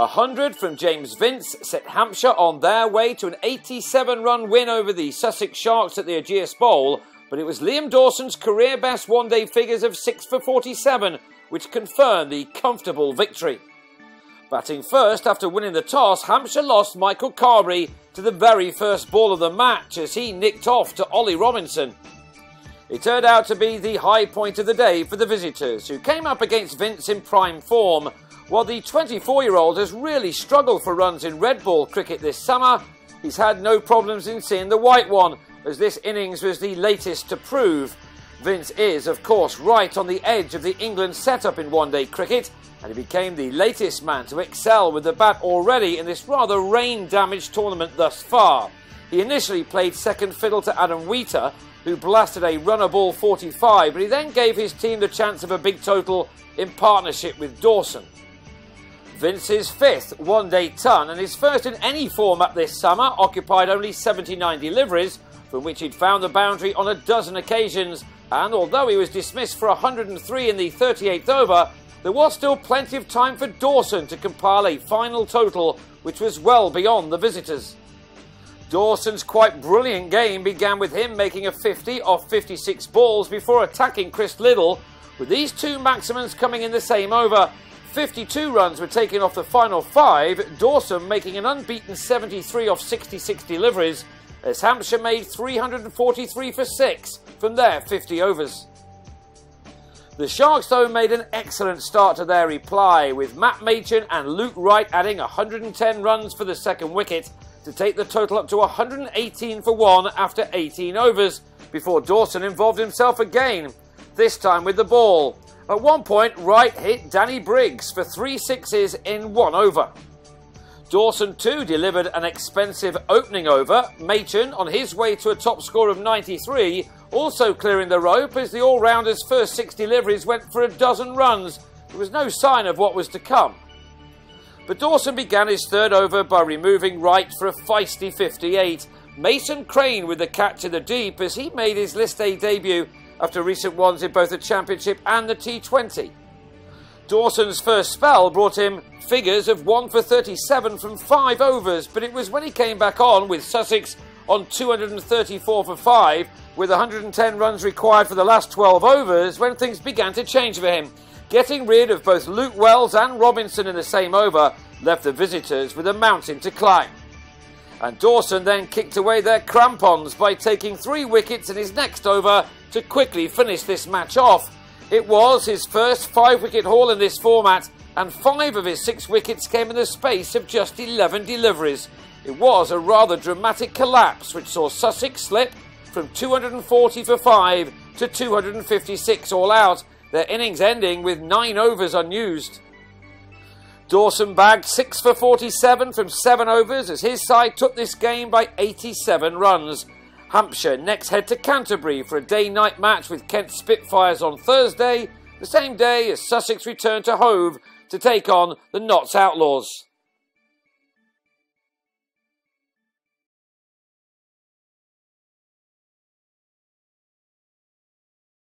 100 from James Vince set Hampshire on their way to an 87-run win over the Sussex Sharks at the Ageas Bowl, but it was Liam Dawson's career-best one-day figures of 6 for 47 which confirmed the comfortable victory. Batting first after winning the toss, Hampshire lost Michael Carberry to the very first ball of the match as he nicked off to Ollie Robinson. It turned out to be the high point of the day for the visitors, who came up against Vince in prime form. While the 24-year-old has really struggled for runs in red ball cricket this summer, he's had no problems in seeing the white one, as this innings was the latest to prove. Vince is, of course, right on the edge of the England setup in one-day cricket, and he became the latest man to excel with the bat already in this rather rain-damaged tournament thus far. He initially played second fiddle to Adam Wheater, who blasted a runner ball 45, but he then gave his team the chance of a big total in partnership with Dawson. Vince's fifth one-day ton and his first in any format this summer occupied only 79 deliveries, from which he'd found the boundary on a dozen occasions, and although he was dismissed for 103 in the 38th over, there was still plenty of time for Dawson to compile a final total which was well beyond the visitors. Dawson's quite brilliant game began with him making a 50 off 56 balls before attacking Chris Liddle, with these two maximums coming in the same over. 52 runs were taken off the final 5, Dawson making an unbeaten 73 off 66 deliveries, as Hampshire made 343 for 6 from their 50 overs. The Sharks, though, made an excellent start to their reply, with Matt Machin and Luke Wright adding 110 runs for the second wicket to take the total up to 118 for 1 after 18 overs, before Dawson involved himself again, this time with the ball. At one point, Wright hit Danny Briggs for 3 sixes in 1 over. Dawson too delivered an expensive opening over, Machin on his way to a top score of 93, also clearing the rope as the all-rounder's first 6 deliveries went for a dozen runs. There was no sign of what was to come. But Dawson began his third over by removing Wright for a feisty 58. Mason Crane with the catch in the deep as he made his List A debut after recent ones in both the Championship and the T20. Dawson's first spell brought him figures of 1 for 37 from 5 overs, but it was when he came back on with Sussex on 234 for 5, with 110 runs required for the last 12 overs, when things began to change for him. Getting rid of both Luke Wells and Robinson in the same over left the visitors with a mountain to climb. And Dawson then kicked away their crampons by taking 3 wickets in his next over to quickly finish this match off. It was his first 5-wicket haul in this format, and 5 of his 6 wickets came in the space of just 11 deliveries. It was a rather dramatic collapse which saw Sussex slip from 240 for 5 to 256 all out, their innings ending with 9 overs unused. Dawson bagged 6 for 47 from 7 overs as his side took this game by 87 runs. Hampshire next head to Canterbury for a day-night match with Kent Spitfires on Thursday, the same day as Sussex returned to Hove to take on the Notts Outlaws.